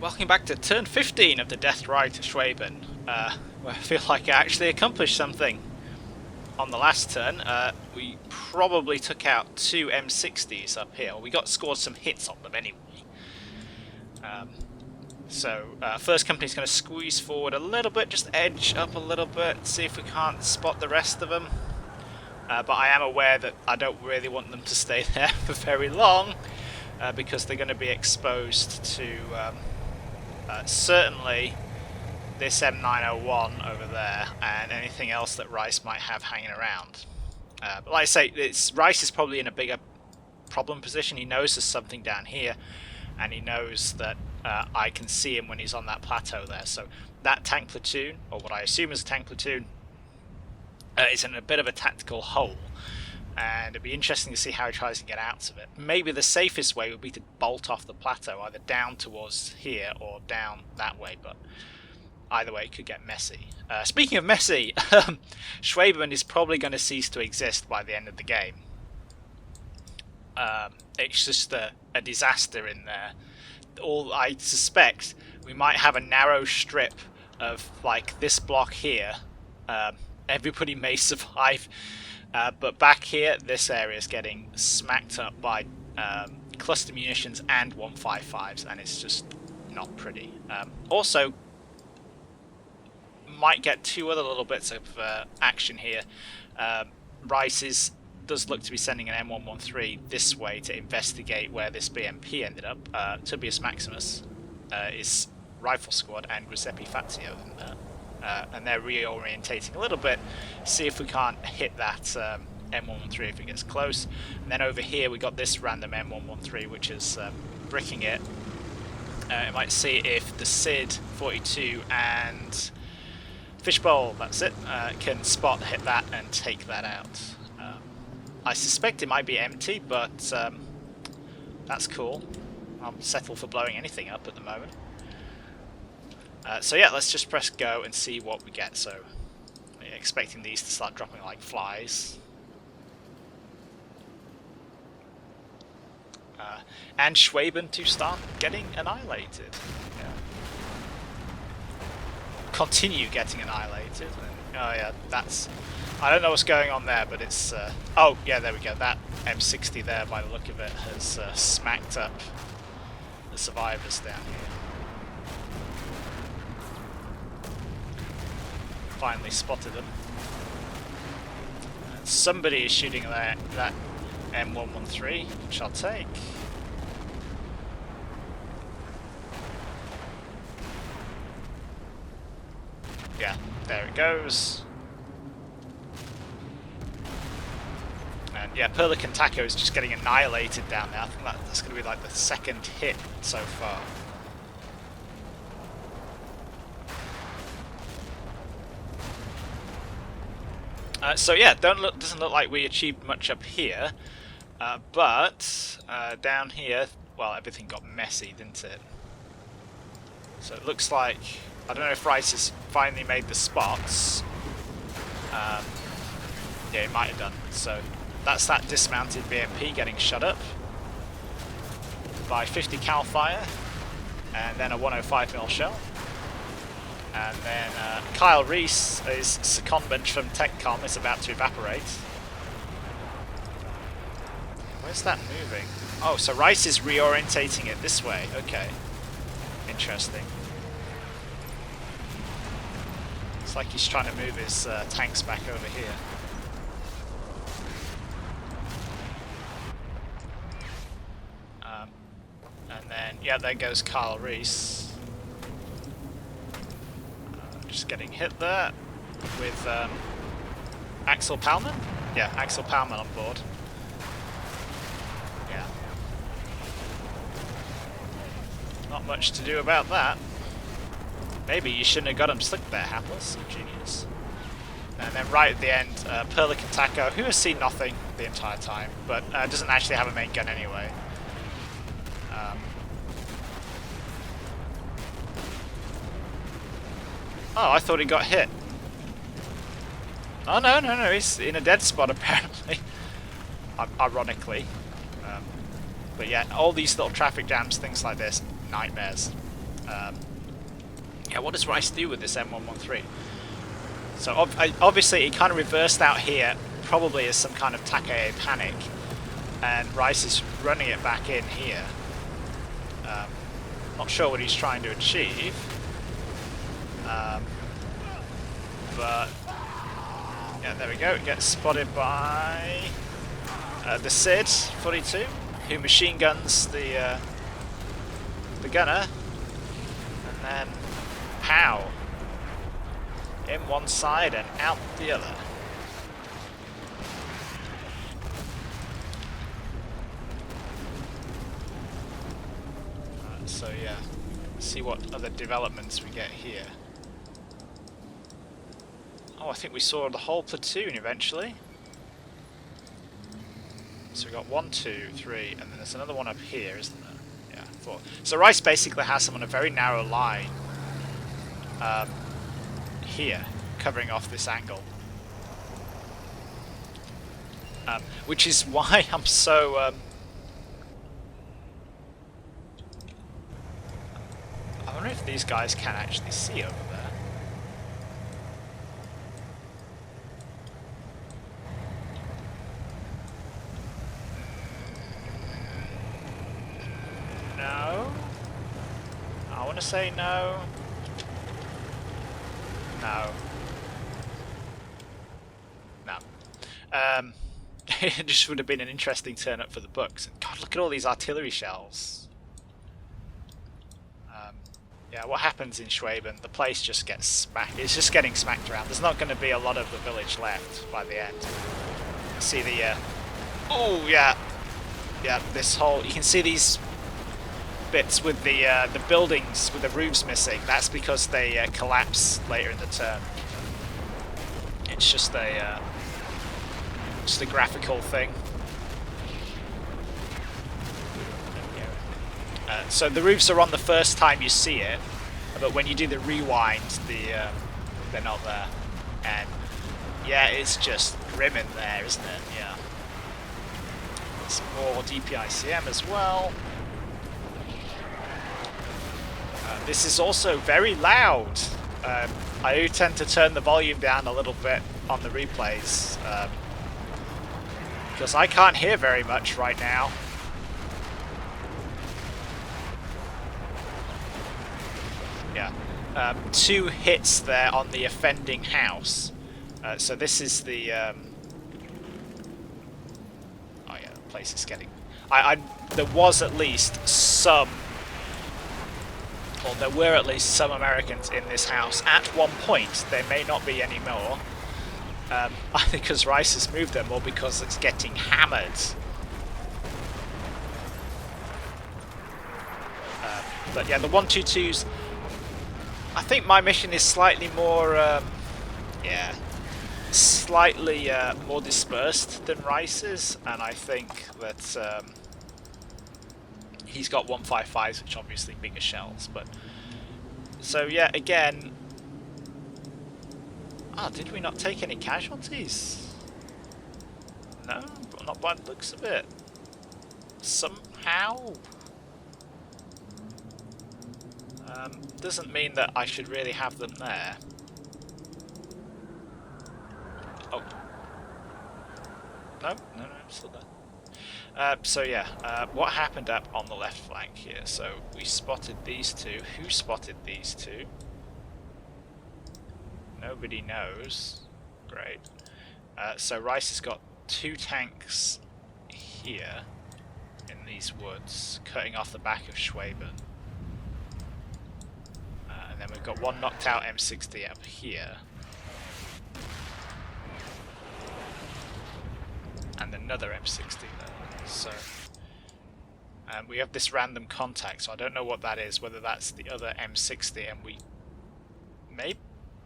Welcome back to turn 15 of the Death Ride to Schweben, where I feel like I actually accomplished something. On the last turn, we probably took out two M60s up here. We scored some hits on them anyway. First company's going to squeeze forward a little bit, just edge up a little bit, see if we can't spot the rest of them. But I am aware that I don't really want them to stay there for very long, because they're going to be exposed to certainly this M901 over there and anything else that Rice might have hanging around. But like I say, Rice is probably in a bigger problem position. He knows there's something down here, and he knows that I can see him when he's on that plateau there. So that tank platoon, or what I assume is a tank platoon, is in a bit of a tactical hole, and it'd be interesting to see how he tries to get out of it. Maybe the safest way would be to bolt off the plateau, either down towards here or down that way, but either way it could get messy. Speaking of messy, Schweben is probably going to cease to exist by the end of the game. It's just a disaster in there. I suspect we might have a narrow strip of like this block here. Everybody may survive, but back here, this area is getting smacked up by cluster munitions and 155s, and it's just not pretty. Also, might get two other little bits of action here. Rice does look to be sending an M113 this way to investigate where this BMP ended up. Tobias Maximus is Rifle Squad and Giuseppe Fazio in there. And they're reorientating a little bit, see if we can't hit that M113 if it gets close. And then over here we got this random M113 which is bricking it. You might see if the SID 42 and Fishbowl, that's it, can hit that and take that out. I suspect it might be empty, but that's cool. I'll settle for blowing anything up at the moment. So yeah, let's just press go and see what we get. So, expecting these to start dropping like flies. And Schweben to start getting annihilated. Yeah. Continue getting annihilated. And, oh yeah, that's... I don't know what's going on there, but it's... oh, yeah, there we go. That M60 there, by the look of it, has smacked up the survivors down here. Finally spotted them. And somebody is shooting that M113, which I'll take. Yeah, there it goes. And yeah, Pelican Taco is just getting annihilated down there. I think that's going to be like the second hit so far. So yeah, doesn't look like we achieved much up here, but down here, well, everything got messy, didn't it? So it looks like, I don't know if Rice has finally made the spots. Yeah, he might have done. So that's that dismounted BMP getting shut up by 50 cal fire, and then a 105mm shell. And then Kyle Reese, his secondment from TechCom, is about to evaporate. Where's that moving? Oh, so Rice is reorientating it this way. Okay. Interesting. It's like he's trying to move his tanks back over here. And then, yeah, there goes Kyle Reese. Just getting hit there with Axel Palman. Yeah, Axel Palman on board. Yeah. Not much to do about that. Maybe you shouldn't have got him slick there, Hapless, you genius. And then right at the end, Pelican Taco, who has seen nothing the entire time, but doesn't actually have a main gun anyway. Oh, I thought he got hit. Oh, no, he's in a dead spot, apparently. Ironically. But yeah, all these little traffic jams, things like this, nightmares. Yeah, what does Rice do with this M113? So obviously it kind of reversed out here, probably as some kind of Takei panic, and Rice is running it back in here. Not sure what he's trying to achieve, but yeah, there we go. It gets spotted by the Sid 42, who machine guns the gunner, and then pow, in one side and out the other. So yeah, let's see what other developments we get here. Oh, I think we saw the whole platoon eventually. So we got 1, 2, 3, and then there's another one up here, isn't there? Yeah, 4. So Rice basically has them on a very narrow line here, covering off this angle. Which is why I'm so... I wonder if these guys can actually see over there. No? I want to say no. No. No. It just would have been an interesting turn up for the books. And God, look at all these artillery shells. Yeah, what happens in Schweben? The place just gets smacked. It's just getting smacked around. There's not going to be a lot of the village left by the end. You see the... oh, yeah. Yeah, this whole... You can see these bits with the buildings with the roofs missing. That's because they collapse later in the turn. It's just a graphical thing. So the roofs are on the first time you see it, but when you do the rewind, they're not there. And yeah, it's just grim in there, isn't it? Yeah. Some more DPICM as well. This is also very loud. I do tend to turn the volume down a little bit on the replays, because I can't hear very much right now. Yeah, 2 hits there on the offending house. So this is the... oh yeah, the place is getting... there was at least some... Well, there were at least some Americans in this house at one point. There may not be any more. Either because Rice has moved them or because it's getting hammered. But yeah, the 122s... I think my mission is slightly more, yeah, slightly more dispersed than Rice's, and I think that he's got 155s, which are obviously bigger shells. But so yeah, again, did we not take any casualties? No, not by the looks of it. Somehow. Doesn't mean that I should really have them there. Oh. No, I'm still there. So yeah, what happened up on the left flank here? So we spotted these 2. Who spotted these 2? Nobody knows. Great. So Rice has got 2 tanks here in these woods, cutting off the back of Schweben. And then we've got 1 knocked out M60 up here. And another M60 there. So we have this random contact, so I don't know what that is, whether that's the other M60, and we may...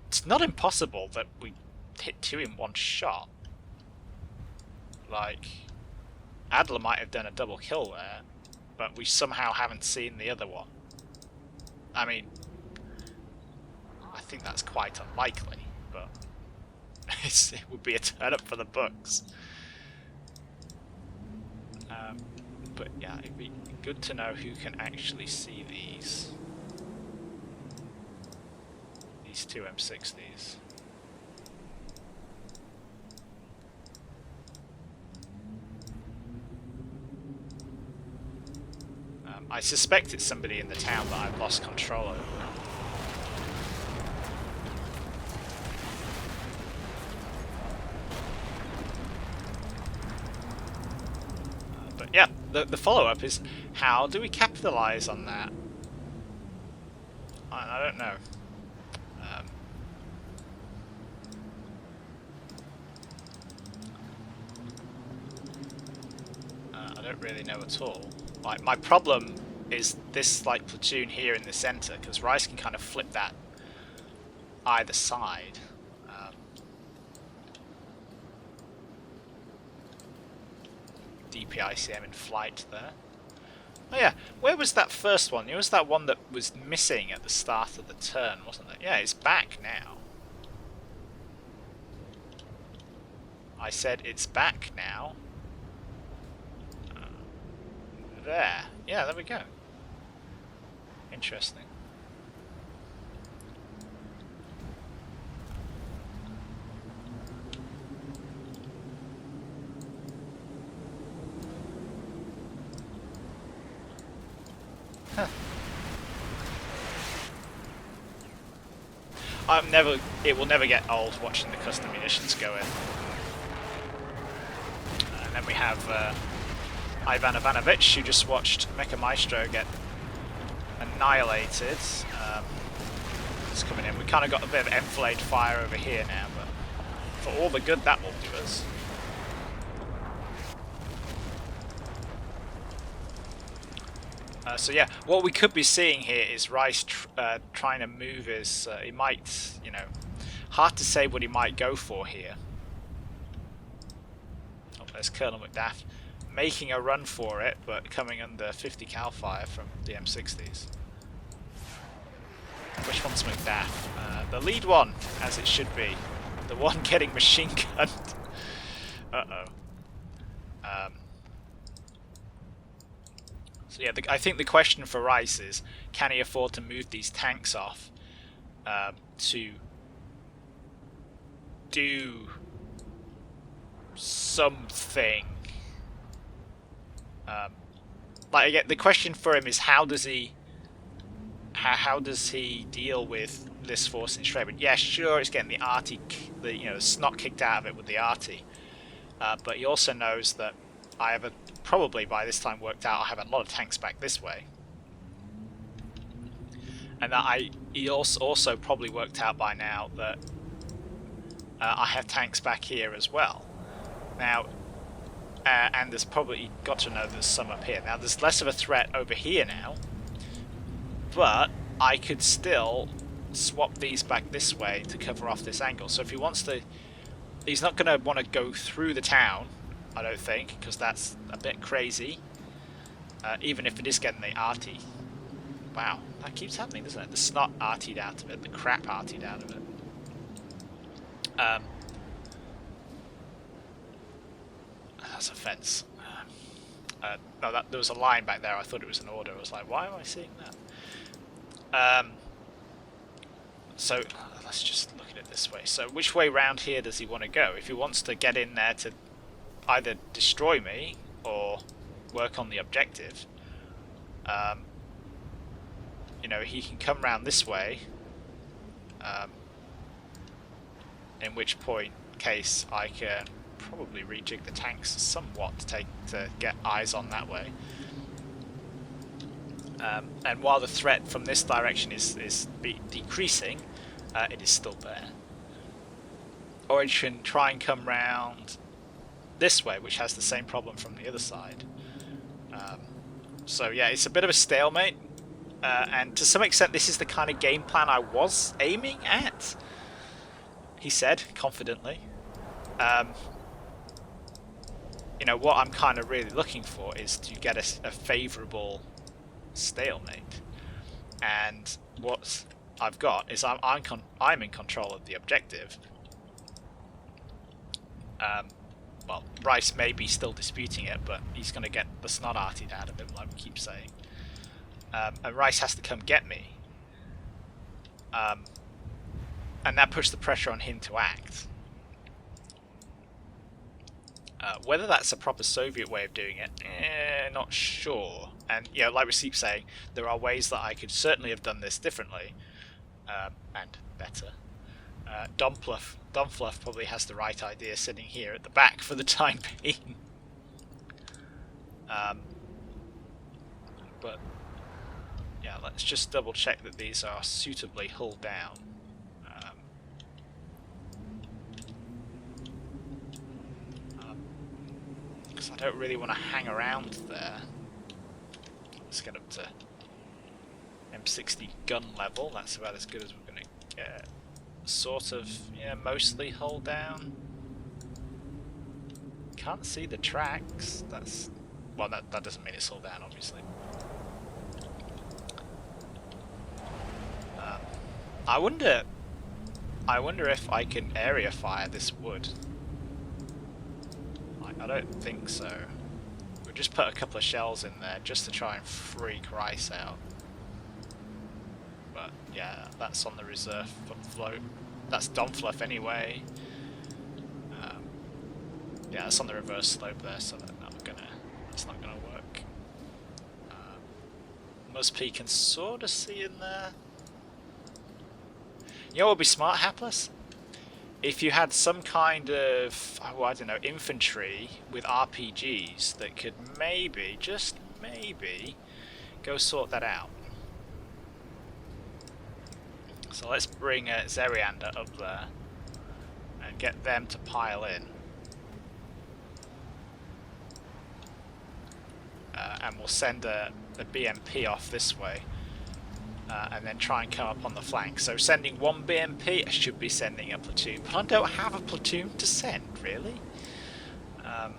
It's not impossible that we hit 2 in one shot. Like, Adler might have done a double kill there, but we somehow haven't seen the other one. I mean, I think that's quite unlikely, but it would be a turn up for the books. But yeah, it'd be good to know who can actually see these. these two M60s. I suspect it's somebody in the town that I've lost control over. But yeah, the follow-up is, how do we capitalize on that? I don't know. I don't really know at all. Like, my problem is this like platoon here in the center, because Rice can kind of flip that either side. DPICM in flight there. Oh yeah, where was that first one? It was that one that was missing at the start of the turn, wasn't it? Yeah, it's back now. I said it's back now. There. Yeah, there we go. Interesting. Huh. It will never get old watching the custom munitions go in. And then we have Ivan Ivanovic, who just watched Mecha Maestro get annihilated. It's coming in. We kind of got a bit of enfilade fire over here now, but for all the good that will do us. So yeah, what we could be seeing here is Rice trying to move his... he might, you know... Hard to say what he might go for here. Oh, there's Colonel McDaff making a run for it, but coming under 50 cal fire from the M60s. Which one's McDaff? The lead one, as it should be. The one getting machine gunned. Uh-oh. So yeah, I think the question for Rice is, can he afford to move these tanks off to do something? Like again, the question for him is, how does he deal with this force in Schweben? Yeah, sure, it's getting the arty, the snot kicked out of it with the arty, but he also knows that I have probably by this time worked out I have a lot of tanks back this way, and that he also probably worked out by now that I have tanks back here as well. Now, and there's probably got to know there's some up here. Now there's less of a threat over here now, but I could still swap these back this way to cover off this angle. So if he wants to, he's not going to want to go through the town, I don't think, because that's a bit crazy. Even if it is getting the arty. Wow, that keeps happening, doesn't it? The snot artied out of it, the crap artied out of it. That's a fence. No, there was a line back there. I thought it was an order. I was like, why am I seeing that? So let's just look at it this way. So which way round here does he want to go? If he wants to get in there to either destroy me or work on the objective, he can come round this way. In which case I can probably rejig the tanks somewhat to get eyes on that way. And while the threat from this direction is decreasing, it is still there. Or it can try and come round this way, which has the same problem from the other side. So yeah, it's a bit of a stalemate, and to some extent this is the kind of game plan I was aiming at, he said confidently. What I'm kind of really looking for is to get a favourable stalemate, and what I've got is I'm in control of the objective. Well, Rice may be still disputing it, but he's going to get the snot artied out of him, like we keep saying. And Rice has to come get me. and that puts the pressure on him to act. Whether that's a proper Soviet way of doing it, not sure. And you know, like we keep saying, there are ways that I could certainly have done this differently and better. Domfluff probably has the right idea sitting here at the back for the time being. But yeah, let's just double check that these are suitably hulled down. Because I don't really want to hang around there. Let's get up to M60 gun level. That's about as good as we're going to get. Sort of, yeah, mostly hull down. Can't see the tracks. That's, well, that doesn't mean it's hull down, obviously. I wonder if I can area fire this wood. I don't think so. We'll just put a couple of shells in there just to try and freak Rice out. But yeah, that's on the reserve float. That's Domfluff anyway. Yeah, that's on the reverse slope there, so that's not gonna work. Musp can sort of see in there. You know what would be smart, Hapless? If you had some kind of, oh, I don't know, infantry with RPGs that could maybe, just maybe, go sort that out. So let's bring Zeriander up there and get them to pile in. And we'll send a BMP off this way. And then try and come up on the flank. So sending one BMP, I should be sending a platoon, but I don't have a platoon to send, really. I'll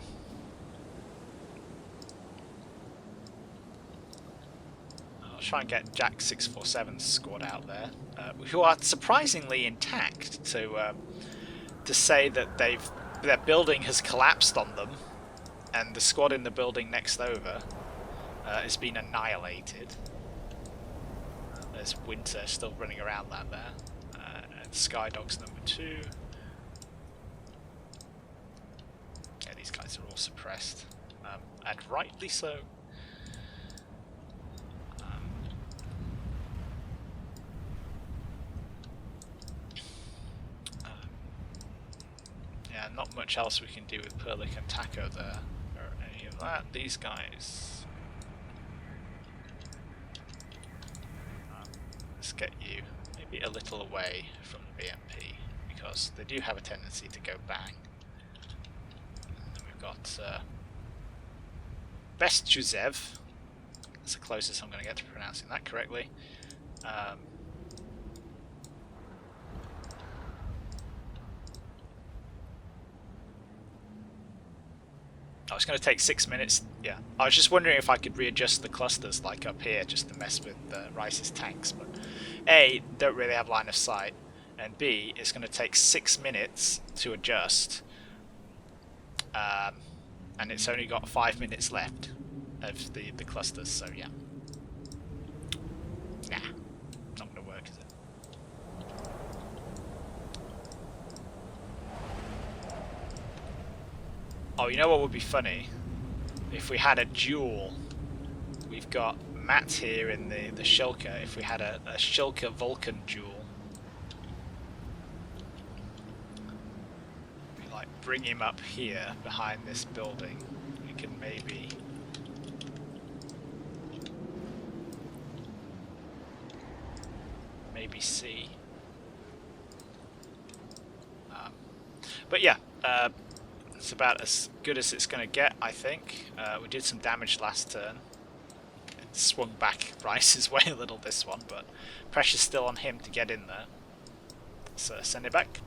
try and get Jack 647's squad out there, who are surprisingly intact. To say that their building has collapsed on them, and the squad in the building next over has been annihilated. There's Winter still running around that there. And Skydog's number 2. Yeah, these guys are all suppressed. And rightly so. Yeah, not much else we can do with Perlick and Taco there. Or any of that. These guys... Let's get you maybe a little away from the BMP, because they do have a tendency to go bang. And then we've got Bestjuzev. That's the closest I'm going to get to pronouncing that correctly. Oh, it's going to take 6 minutes. Yeah, I was just wondering if I could readjust the clusters like up here just to mess with Rice's tanks, but A, don't really have line of sight, and B, it's going to take 6 minutes to adjust, and it's only got 5 minutes left of the clusters, so yeah. Nah, not going to work, is it? Oh, you know what would be funny? If we had a duel. We've got Matt here in the Shilka. If we had a Shilka Vulcan duel. We like bring him up here behind this building. We can maybe... see. But yeah, it's about as good as it's going to get, I think. We did some damage last turn. It swung back Rice's way a little this one, but pressure's still on him to get in there. So send it back.